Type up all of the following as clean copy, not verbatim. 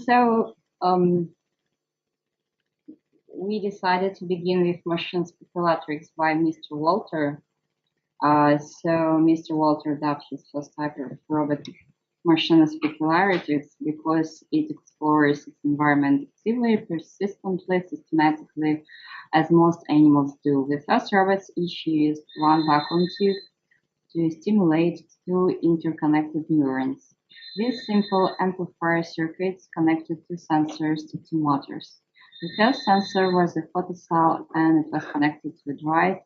So we decided to begin with machine speculators by Mr. Walter. So Mr. Walter dubbed his first type of robot machine speculators because it explores its environment actively, persistently, systematically, as most animals do. The first robots each used one vacuum tube to stimulate two interconnected neurons. These simple amplifier circuits connected two sensors to two motors. The first sensor was a photocell and it was connected to a drive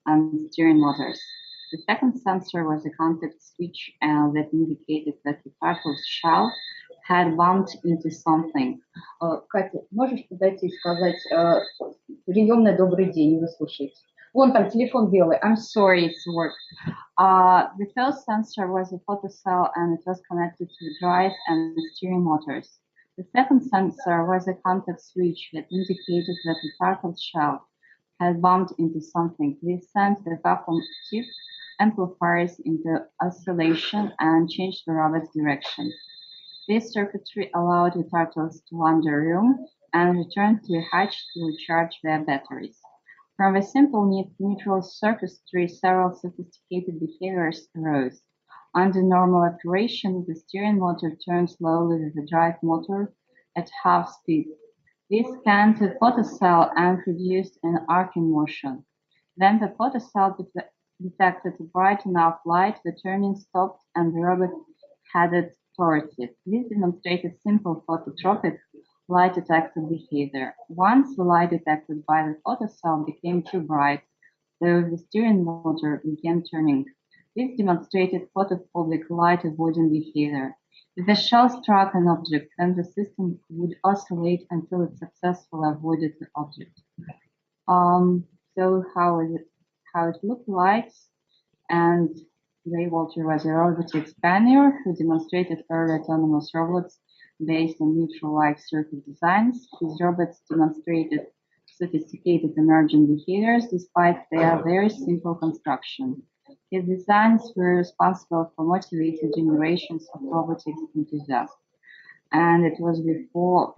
and steering motors. The second sensor was a contact switch that indicated that the particle's shell had bumped into something. Катя, можешь подойти и сказать приемный добрый день, вы слушаете? Вон там телефон белый. I'm sorry, it's work. The first sensor was a photocell and it was connected to the drive and the steering motors. The second sensor was a contact switch that indicated that the particle shell had bumped into something. This sent the vacuum tube amplifiers into oscillation and changed the robot's direction. This circuitry allowed the turtles to wander the room and return to the hatch to recharge their batteries. From a simple neutral circuitry, several sophisticated behaviors arose. Under normal operation, the steering motor turned slowly with the drive motor at half speed. This scanned the photocell and produced an arcing motion. Then the photocell detected a bright enough light, the turning stopped, and the robot headed towards it. This demonstrated simple phototropic light detector behavior. Once the light detected by the photocell became too bright, the steering motor began turning. This demonstrated photophobic light avoiding behavior. If the shell struck an object, then the system would oscillate until it successfully avoided the object. So how it looked like, and Ray Walter was a robotics pioneer who demonstrated early autonomous robots based on neutral-like circuit designs. His robots demonstrated sophisticated emergent behaviors despite their very simple construction. His designs were responsible for motivating generations of robotics enthusiasts. And it was before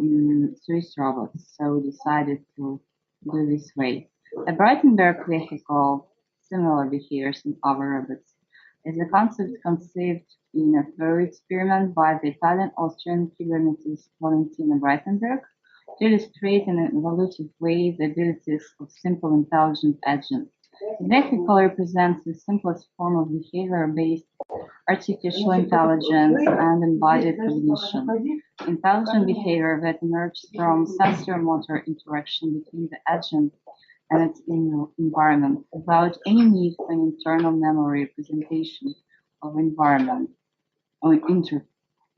Swiss robots, so we decided to do this way. A Breitenberg vehicle, similar behaviors in other robots, is a concept conceived in a thorough experiment by the Italian-Austrian kybernetist Valentina Breitenberg to illustrate in an evolutive way the abilities of simple intelligent agents. The vehicle represents the simplest form of behavior-based artificial intelligence and embodied cognition. Intelligent behavior that emerges from sensor-motor interaction between the agent and its environment without any need for an internal memory representation of environment or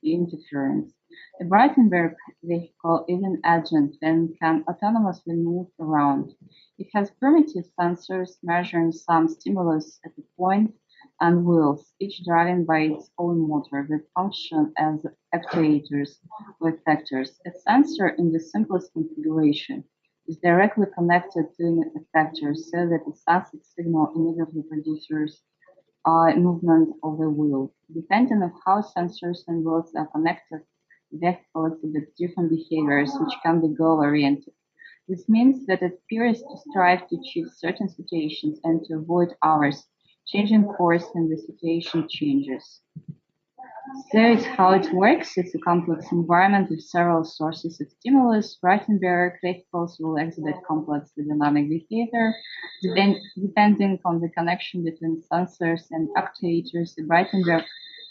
interference. The Breitenberg vehicle is an agent and can autonomously move around. It has primitive sensors measuring some stimulus at a point and wheels, each driven by its own motor that function as actuators or effectors. A sensor in the simplest configuration is directly connected to an effector so that the sensed signal immediately produces movement of the wheel. Depending on how sensors and wheels are connected, the vehicle exhibits different behaviors which can be goal-oriented. This means that it appears to strive to achieve certain situations and to avoid others, changing course when the situation changes. So it's how it works. It's a complex environment with several sources of stimulus. Breitenberg vehicles will exhibit complex dynamic behavior. Depending on the connection between sensors and actuators, the Breitenberg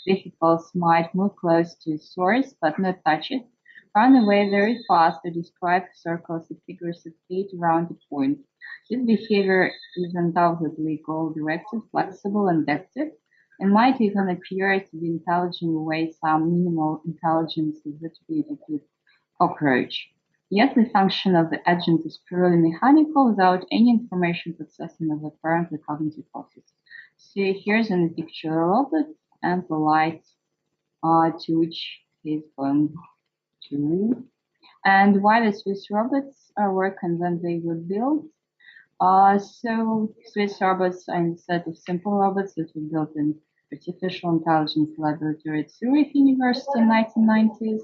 vehicles might move close to a source but not touch it, run away very fast or describe circles of figures of 8 around a point. This behavior is undoubtedly goal-directed, flexible, and active, and might even appear to be intelligent in a way some minimal intelligence is attributed to cockroach. Yet the function of the agent is purely mechanical without any information processing of apparently cognitive process. So here's in the picture a robot and the light to which he's going to. And why the Swiss robots work and when they were built. So Swiss robots are a set of simple robots that were built in Artificial Intelligence Laboratory at Zurich University in 1990s.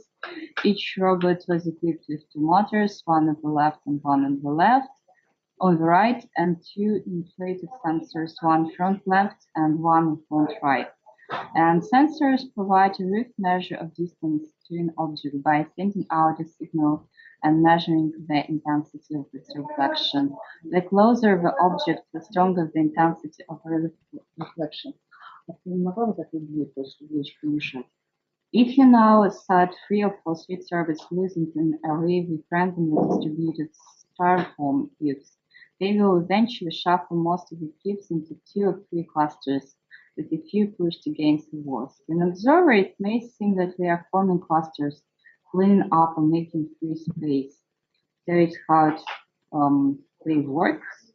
Each robot was equipped with two motors, one on the left and one on the right, and two inflated sensors, one front left and one front right. And sensors provide a rough measure of distance to an object by sending out a signal and measuring the intensity of its reflection. The closer the object, the stronger the intensity of the reflection. If you now set 3 or 4 sweet orbits using an array with randomly distributed styrofoam cubes, they will eventually shuffle most of the cubes into 2 or 3 clusters, with a few pushed against the walls. To an observer, it may seem that they are forming clusters, cleaning up and making free space. That is how it works.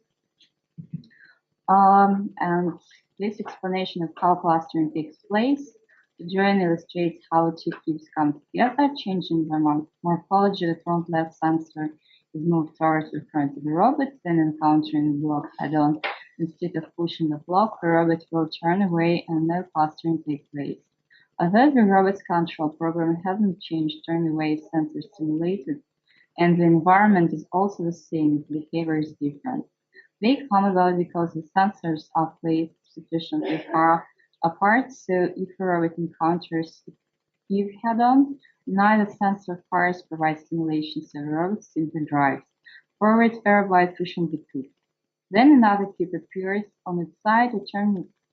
And this explanation of how clustering takes place, the drawing illustrates how two cubes come together, changing the morphology. The front left sensor is moved towards the front of the robot, then encountering the block head-on. Instead of pushing the block, the robot will turn away and no clustering takes place. Although the robot's control program hasn't changed, turn away sensor stimulated, and the environment is also the same, the behavior is different. They come about because the sensors are placed sufficiently far apart, so if a robot encounters a cube head-on, neither sensor fires provide stimulation, so the robot simply drives forward, thereby pushing the cube. Then another cube appears on its side, it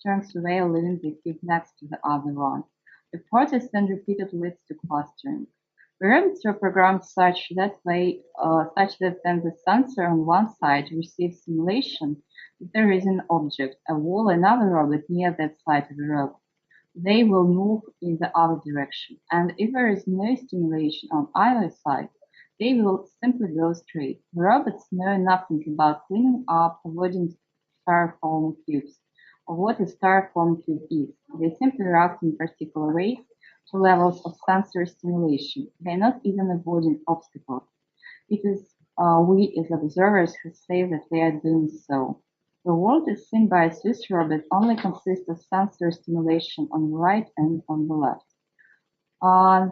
turns away, leaving the cube next to the other one. The process then repeatedly leads to clustering. The robots are programmed such that then the sensor on one side receives stimulation if there is an object, a wall, another robot near that side of the robot. They will move in the other direction, and if there is no stimulation on either side, they will simply go straight. The robots know nothing about cleaning up, avoiding styrofoam cubes, or what a styrofoam cube is. They simply react in particular ways to levels of sensory stimulation. They're not even avoiding obstacles. It is we as observers who say that they are doing so. The world as seen by a Swiss robot only consists of sensory stimulation on the right and on the left.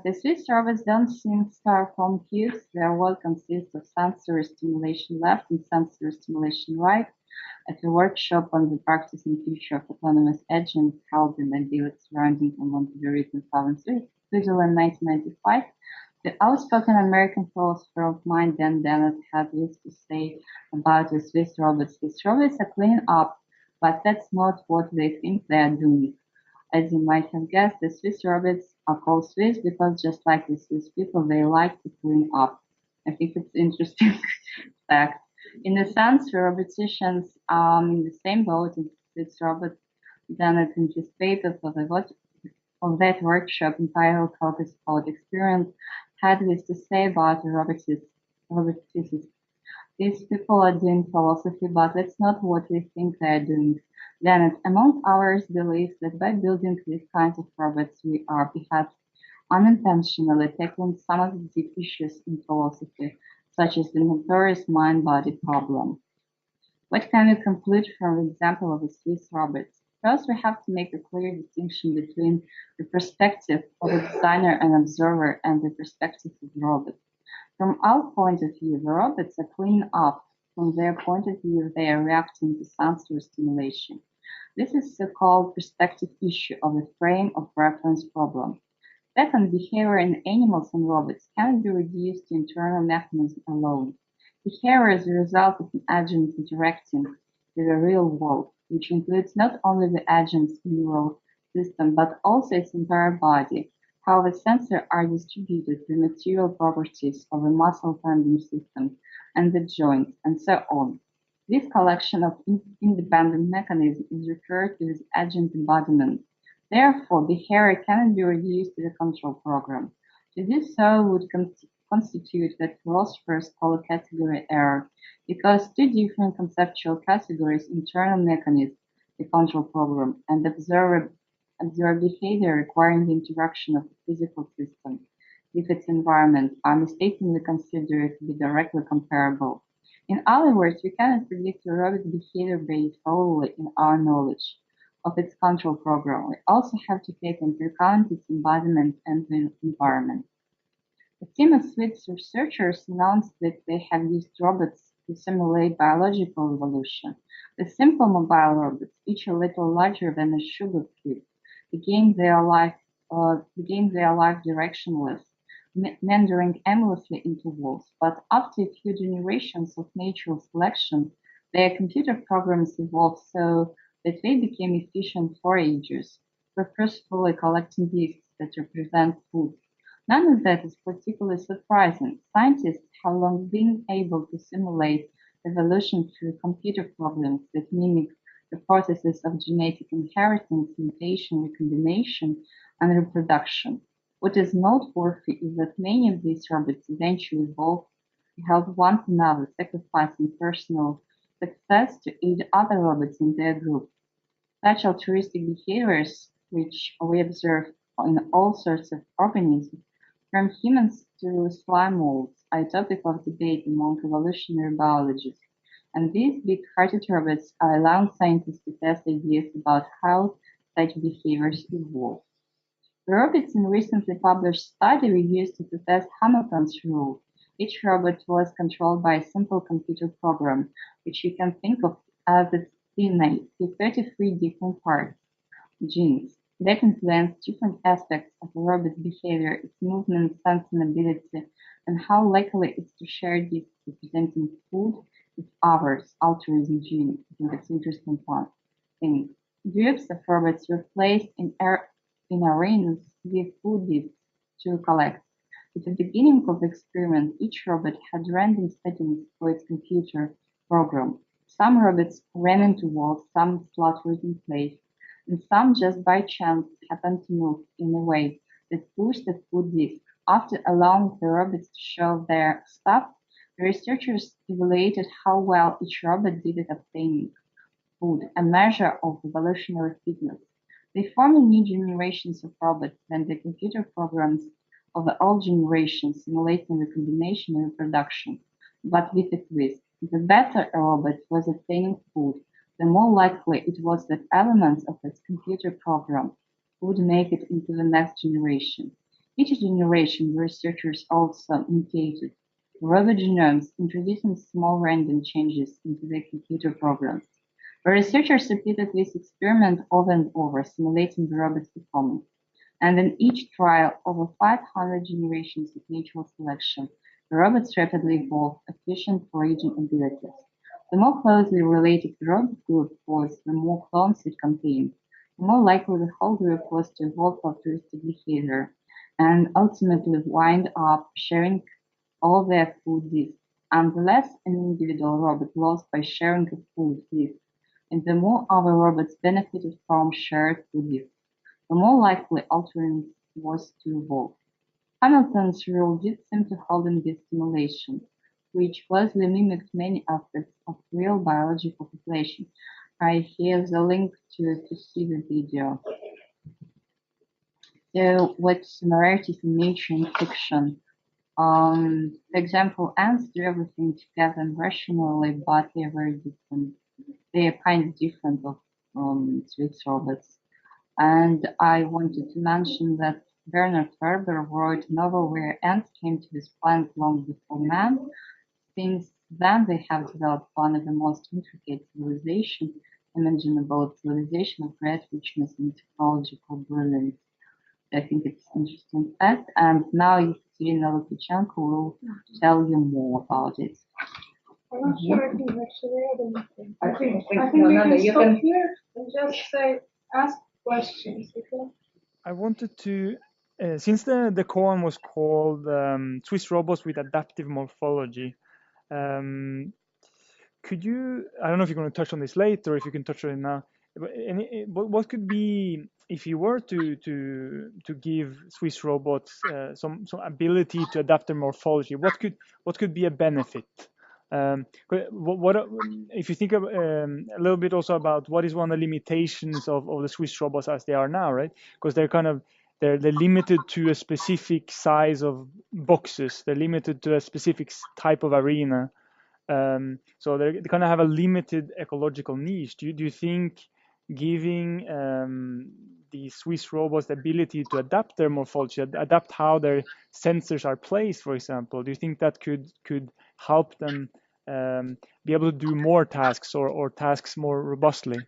The Swiss robots don't seem styrofoam cubes. Their world consists of sensory stimulation left and sensory stimulation right. At a workshop on the practice and future of autonomous agents held in idyllic surroundings in Montevideo in southern Switzerland in 1995, the outspoken American philosopher of mind Dan Dennett had this to say about the Swiss robots. Swiss robots are cleaning up, but that's not what they think they are doing. As you might have guessed, the Swiss robots are called Swiss because just like the Swiss people, they like to clean up. I think it's interesting fact. In a sense, roboticians in the same boat as Swiss robot Dennett anticipated of that workshop entitled Focus Code Experience had this to say about roboticists. These people are doing philosophy, but that's not what we think they are doing. Dennett, among others, believes that by building these kinds of robots, we are perhaps unintentionally tackling some of the deep issues in philosophy, such as the notorious mind-body problem. What can we conclude from the example of the Swiss robots? First, we have to make a clear distinction between the perspective of a designer and observer and the perspective of the robot. From our point of view, the robots are cleaning up. From their point of view, they are reacting to sensory stimulation. This is the so-called perspective issue of the frame of reference problem. Second, behavior in animals and robots cannot be reduced to internal mechanisms alone. Behavior is the result of an agent interacting with the real world, which includes not only the agent's neural system, but also its entire body, how the sensors are distributed, the material properties of the muscle tendon system, and the joints, and so on. This collection of independent mechanisms is referred to as agent embodiment. Therefore, behavior cannot be reduced to the control program. To do so would constitute what philosophers call a category error, because two different conceptual categories, internal mechanism, the control program, and observer behavior requiring the interaction of the physical system with its environment, are mistakenly considered to be directly comparable. In other words, we cannot predict a robot behavior based solely in our knowledge. of its control program. We also have to take into account its embodiment and the environment. A team of Swiss researchers announced that they have used robots to simulate biological evolution. The simple mobile robots, each a little larger than a sugar cube, began their life directionless, meandering aimlessly into walls. But after a few generations of natural selection, their computer programs evolved so that they became efficient foragers, purposefully collecting disks that represent food. None of that is particularly surprising. Scientists have long been able to simulate evolution through computer programs that mimic the processes of genetic inheritance, mutation, recombination, and reproduction. What is noteworthy is that many of these robots eventually evolved to help one another, sacrificing personal success to aid other robots in their group. Such altruistic behaviors, which we observe in all sorts of organisms, from humans to slime molds, are a topic of debate among evolutionary biologists, and these big-hearted robots are allowing scientists to test ideas about how such behaviors evolve. The robots in a recently published study were used to test Hamilton's rule. Each robot was controlled by a simple computer program, which you can think of as its DNA, with 33 different parts, genes, that influence different aspects of a robot's behavior, its movement, sensing ability, and how likely it's to share disks representing food with others, altruism gene. I think it's interesting thing. Groups of robots were placed in arenas with food disks to collect. At the beginning of the experiment, each robot had random settings for its computer program. Some robots ran into walls, some fluttered in place, and some just by chance happened to move in a way that pushed the food disk. After allowing the robots to show their stuff, the researchers evaluated how well each robot did at obtaining food, a measure of evolutionary fitness. They formed new generations of robots when the computer programs of the old generation simulating recombination and reproduction, but with a twist. The better a robot was obtaining food, the more likely it was that elements of its computer program would make it into the next generation. Each generation, the researchers also mutated robot genomes, introducing small random changes into their computer programs. The researchers repeated this experiment over and over, simulating the robot's performance. And in each trial, over 500 generations of natural selection, the robots rapidly evolved efficient foraging abilities. The more closely related the robot group was, the more clones it contained, the more likely the whole group was to evolve altruistic behavior and ultimately wind up sharing all their food disks. And the less an individual robot lost by sharing a food disk, and the more other robots benefited from shared food disks, the more likely altruism was to evolve. Hamilton's rule did seem to hold in this simulation, which closely mimicked many aspects of real biological population. I have the link to see the video. So, what similarities in nature and fiction? For example, ants do everything together and rationally, but they're very different. They are kind of different of Swiss robots. And I wanted to mention that Bernard Werber wrote a novel where ants came to this planet long before man. Since then, they have developed one of the most intricate civilization imaginable, civilization of great richness and technological brilliance. I think it's interesting fact. And now Екатерina Lukashenko will tell you more about it. I'm not sure if you've actually read anything. I think you can stop here and just say, ask questions. Okay? I wanted to, since the Kōan was called Swiss robots with adaptive morphology, could you, I don't know if you're going to touch on this later or if you can touch on it now, but what could be, if you were to give Swiss robots some ability to adapt their morphology, what could be a benefit? What if you think of, a little bit also about what is one of the limitations of the Swiss robots as they are now, right? Because they're limited to a specific size of boxes. They're limited to a specific type of arena. So they kind of have a limited ecological niche. Do you think giving the Swiss robots the ability to adapt their morphology, adapt how their sensors are placed, for example? Do you think that could help them be able to do more tasks or tasks more robustly?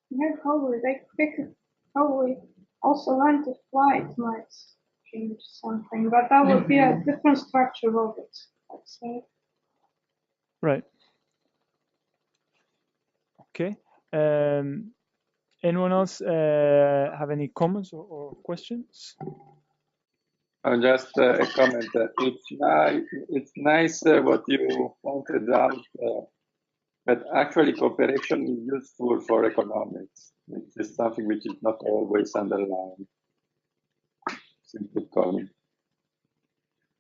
Yeah, probably they could probably also learn to fly. It might change something, but that would be a different structure of it, I'd say. Right. Okay. Anyone else have any comments or questions? Just a comment. It's nice what you pointed out, that actually cooperation is useful for economics, which is something which is not always underlined. Simple comment.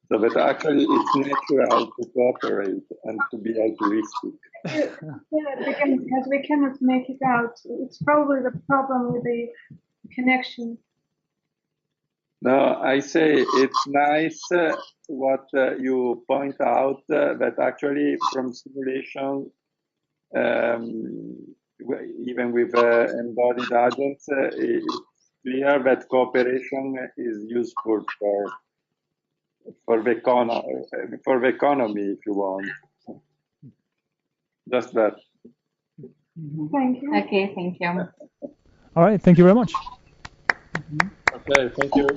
So that actually it's natural to cooperate and to be altruistic. Yeah, because we cannot make it out. It's probably the problem with the connection. No, I say it's nice what you point out that actually from simulation, even with embodied agents, it's clear that cooperation is useful for the economy, if you want. Just that. Thank you. Okay, thank you. All right, thank you very much. Okay, thank you.